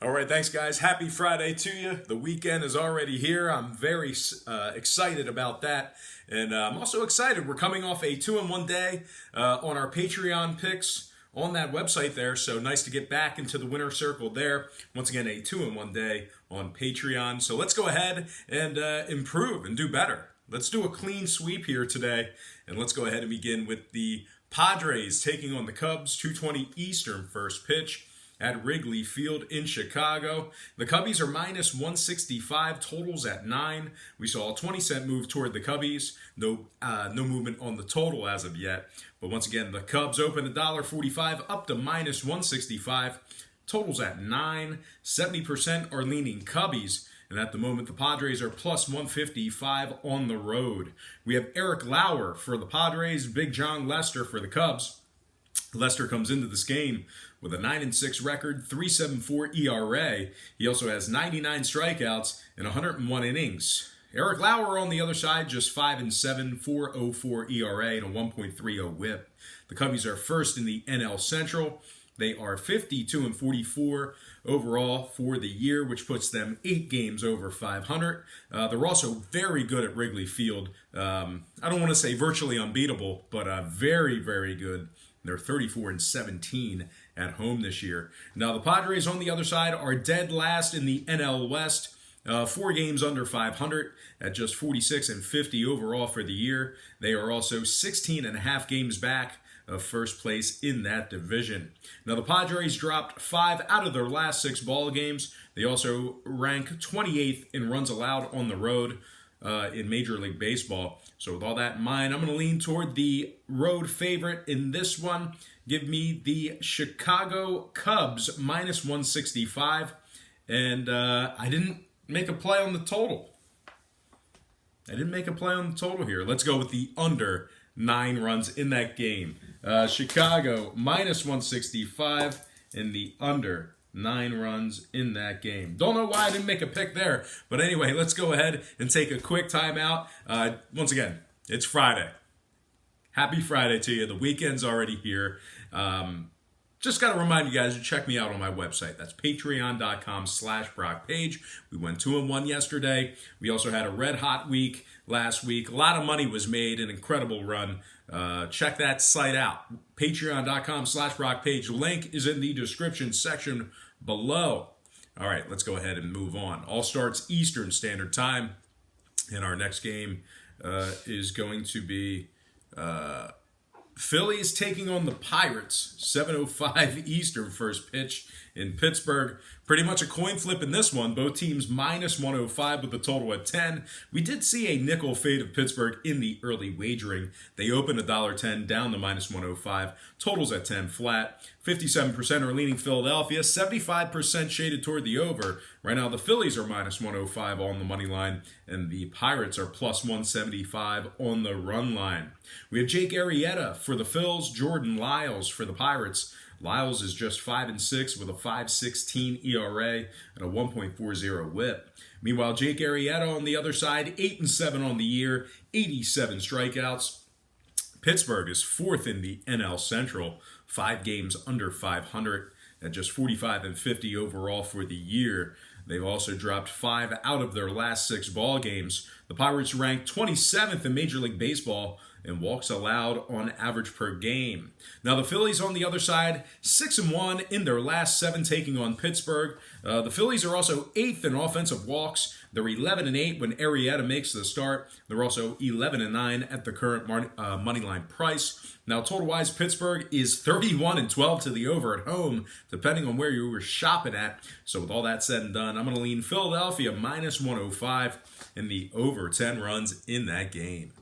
All right, thanks, guys. Happy Friday to you. The weekend is already here. I'm very excited about that. And I'm also excited. We're coming off a 2-in-1 day on our Patreon picks on that website there. So nice to get back into the winner circle there. Once again, a 2-in-1 day on Patreon. So let's go ahead and improve and do better. Let's do a clean sweep here today. And let's go ahead and begin with the Padres taking on the Cubs, 2:20 Eastern first pitch at Wrigley Field in Chicago. The Cubbies are minus 165, totals at 9. We saw a 20-cent move toward the Cubbies. No movement on the total as of yet. But once again, the Cubs open $1.45 up to minus 165. Totals at 9. 70% are leaning Cubbies. And at the moment, the Padres are plus 155 on the road. We have Eric Lauer for the Padres, Big John Lester for the Cubs. Lester comes into this game with a 9-6 record, 3.74 ERA. He also has 99 strikeouts in 101 innings. Eric Lauer on the other side, just 5-7, 4.04 ERA and a 1.30 WHIP. The Cubbies are first in the NL Central. They are 52-44 overall for the year, which puts them 8 games over 500. They're also very good at Wrigley Field. I don't want to say virtually unbeatable, but very, very good. They're 34-17 at home this year. Now, the Padres on the other side are dead last in the NL West. 4 games under 500 at just 46-50 overall for the year. They are also 16.5 games back of first place in that division. Now, the Padres dropped 5 out of their last 6 ball games. They also rank 28th in runs allowed on the road in Major League Baseball. So with all that in mind, I'm going to lean toward the road favorite in this one. Give me the Chicago Cubs minus 165. And I didn't make a play on the total. Here. Let's go with the under 9 runs in that game. Chicago minus 165 and the under 9 runs in that game. Don't know why I didn't make a pick there. But anyway, let's go ahead and take a quick timeout. Once again, it's Friday. Happy Friday to you. The weekend's already here. Just got to remind you guys to check me out on my website. That's patreon.com/BrockPage. We went 2-1 yesterday. We also had a red hot week last week. A lot of money was made, an incredible run. Check that site out. Patreon.com/BrockPage. Link is in the description section below. All right, let's go ahead and move on. All starts Eastern Standard Time. And our next game is going to be Phillies taking on the Pirates, 7:05 Eastern first pitch in Pittsburgh. Pretty much a coin flip in this one. Both teams minus 105 with the total at 10. We did see a nickel fade of Pittsburgh in the early wagering. They opened $1.10 down to minus 105. Totals at 10 flat. 57% are leaning Philadelphia. 75% shaded toward the over. Right now the Phillies are minus 105 on the money line. And the Pirates are plus 175 on the run line. We have Jake Arrieta for the Phils. Jordan Lyles for the Pirates. Lyles is just 5-6 with a 5.16 ERA and a 1.40 WHIP. Meanwhile, Jake Arrieta on the other side, 8-7 on the year, 87 strikeouts. Pittsburgh is 4th in the NL Central, 5 games under 500 at just 45-50 overall for the year. They've also dropped 5 out of their last 6 ball games. The Pirates rank 27th in Major League Baseball and walks allowed on average per game. Now the Phillies on the other side, 6-1 in their last 7 taking on Pittsburgh. The Phillies are also 8th in offensive walks. They're 11-8 when Arrieta makes the start. They're also 11-9 at the current moneyline price. Now total-wise, Pittsburgh is 31-12 to the over at home, depending on where you were shopping at. So with all that said and done, I'm going to lean Philadelphia minus 105 and the over 10 runs in that game.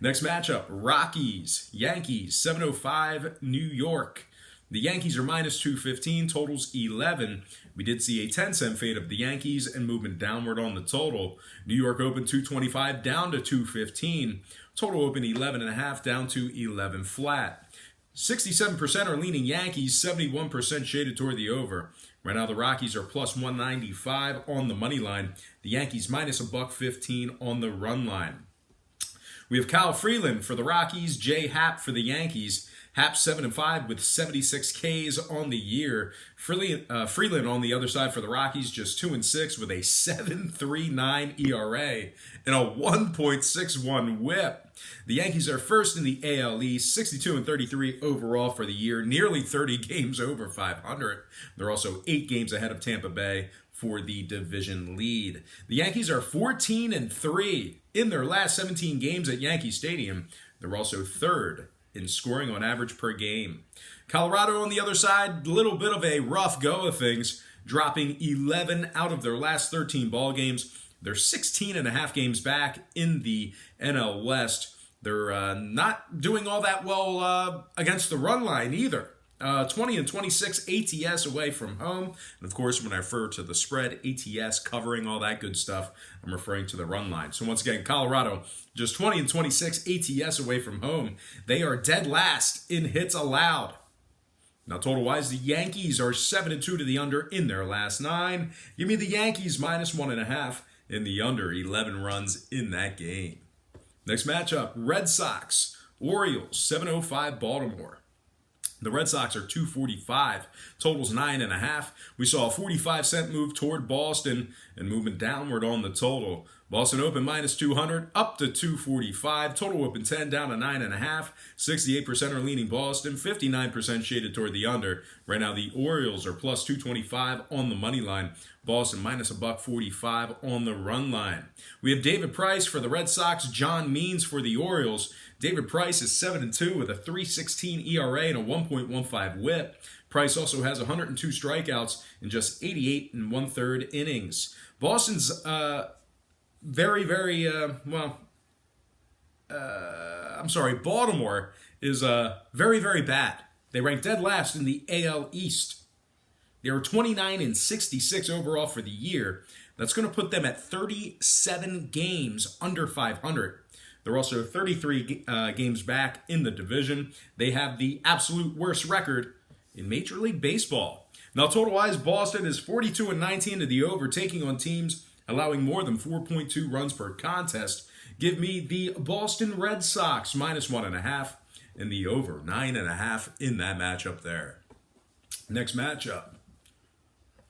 Next matchup, Rockies, Yankees, 7:05 New York. The Yankees are minus 215, totals 11. We did see a 10-cent fade of the Yankees and movement downward on the total. New York opened 225 down to 215. Total open 11.5 down to 11 flat. 67% are leaning Yankees, 71% shaded toward the over. Right now the Rockies are plus 195 on the money line. The Yankees minus $1.15 on the run line. We have Kyle Freeland for the Rockies, Jay Happ for the Yankees. Happ 7-5 with 76 Ks on the year. Freeland on the other side for the Rockies, just 2-6 with a 7.39 ERA and a 1.61 WHIP. The Yankees are first in the AL East, 62-33 overall for the year, nearly 30 games over 500. They're also 8 games ahead of Tampa Bay for the division lead. The Yankees are 14-3 in their last 17 games at Yankee Stadium. They're also third in scoring on average per game. Colorado on the other side, a little bit of a rough go of things, dropping 11 out of their last 13 ball games. They're 16.5 games back in the NL West. They're not doing all that well against the run line either. 20-26 ATS away from home. And of course, when I refer to the spread, ATS covering all that good stuff, I'm referring to the run line. So once again, Colorado just 20-26 ATS away from home. They are dead last in hits allowed. Now, total-wise, the Yankees are 7-2 to the under in their last 9. Give me the Yankees -1.5 in the under, 11 runs in that game. Next matchup, Red Sox, Orioles, 7:05 Baltimore. The Red Sox are 245, totals 9.5. We saw a 45-cent move toward Boston and movement downward on the total. Boston opened -200, up to 245. Total open 10, down to 9.5. 68% are leaning Boston, 59% shaded toward the under. Right now, the Orioles are plus 225 on the money line. Boston minus $1.45 on the run line. We have David Price for the Red Sox, John Means for the Orioles. David Price is 7-2 with a 3.16 ERA and a 1.15 WHIP. Price also has 102 strikeouts in just 88 1/3 innings. Boston's Baltimore is very, very bad. They rank dead last in the AL East. They were 29-66 overall for the year. That's going to put them at 37 games under 500. They're also 33 games back in the division. They have the absolute worst record in Major League Baseball. Now, total-wise, Boston is 42-19 to the over, taking on teams allowing more than 4.2 runs per contest. Give me the Boston Red Sox -1.5 and the over 9.5 in that matchup there. Next matchup,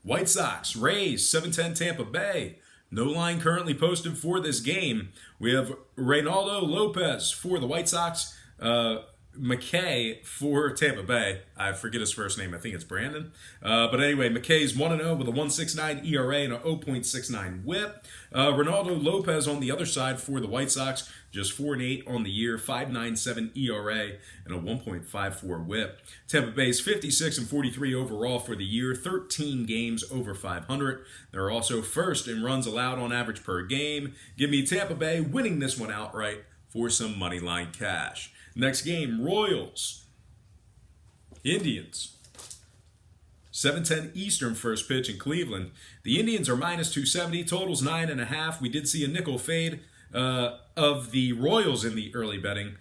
White Sox, Rays, 7-10 Tampa Bay. No line currently posted for this game. We have Reynaldo Lopez for the White Sox, McKay for Tampa Bay. I forget his first name. I think it's Brandon. But anyway, McKay's 1-0 with a 1.69 ERA and a 0.69 WHIP. Reynaldo Lopez on the other side for the White Sox, just 4-8 on the year, 5.97 ERA and a 1.54 WHIP. Tampa Bay's 56-43 overall for the year, 13 games over 500. They're also first in runs allowed on average per game. Give me Tampa Bay winning this one outright for some money line cash. Next game, Royals, Indians. 7:10 Eastern first pitch in Cleveland. The Indians are -270, totals 9.5. We did see a nickel fade of the Royals in the early betting.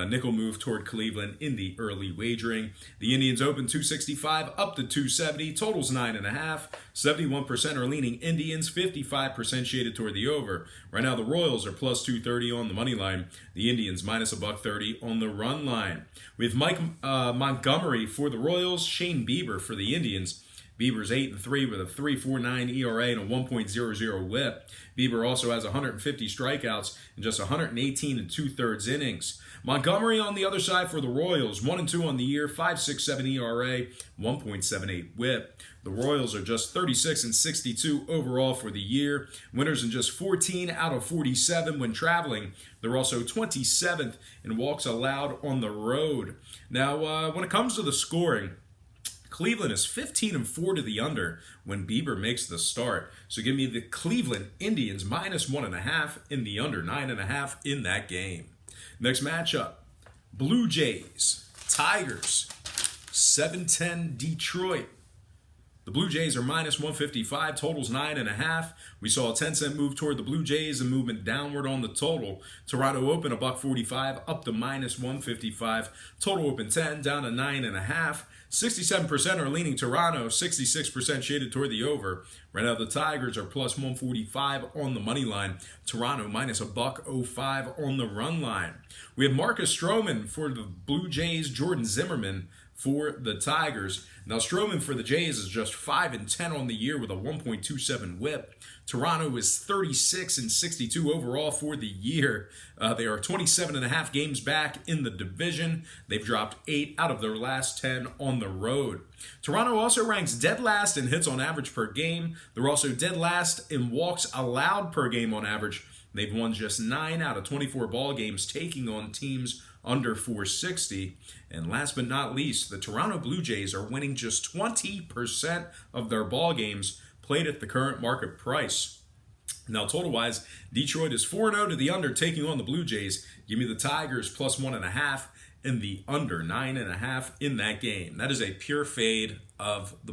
Nickel move toward Cleveland in the early wagering. The Indians open 265 up to 270, totals 9.5. 71% are leaning Indians, 55% shaded toward the over. Right now the Royals are plus 230 on the money line. The Indians minus $1.30 on the run line. With Mike Montgomery for the Royals, Shane Bieber for the Indians. Bieber's 8-3 with a 3.49 ERA and a 1.00 WHIP. Bieber also has 150 strikeouts in just 118 2/3 innings. Montgomery on the other side for the Royals, 1-2 on the year, 5.67 ERA, 1.78 WHIP. The Royals are just 36-62 overall for the year. Winners in just 14 out of 47 when traveling. They're also 27th in walks allowed on the road. Now, when it comes to the scoring, Cleveland is 15-4 to the under when Bieber makes the start. So give me the Cleveland Indians -1.5 in the under, 9.5 in that game. Next matchup, Blue Jays, Tigers, 7-10 Detroit. The Blue Jays are minus 155, totals 9.5. We saw a 10-cent move toward the Blue Jays and movement downward on the total. Toronto open $1.45 up to minus 155. Total open 10 down to 9.5. 67% are leaning Toronto, 66% shaded toward the over. Right now the Tigers are plus 145 on the money line. Toronto minus $1.05 on the run line. We have Marcus Stroman for the Blue Jays, Jordan Zimmerman for the Tigers. Now Stroman for the Jays is just 5-10 on the year with a 1.27 whip. Toronto is 36-62 overall for the year. They are 27.5 games back in the division. They've dropped 8 out of their last 10 on the road. Toronto also ranks dead last in hits on average per game. They're also dead last in walks allowed per game on average. They've won just 9 out of 24 ball games, taking on teams under 460. And last but not least, the Toronto Blue Jays are winning just 20% of their ball games played at the current market price. Now, total-wise, Detroit is 4-0 to the under, taking on the Blue Jays. Give me the Tigers plus 1.5 and the under 9.5 in that game. That is a pure fade of the Blue Jays.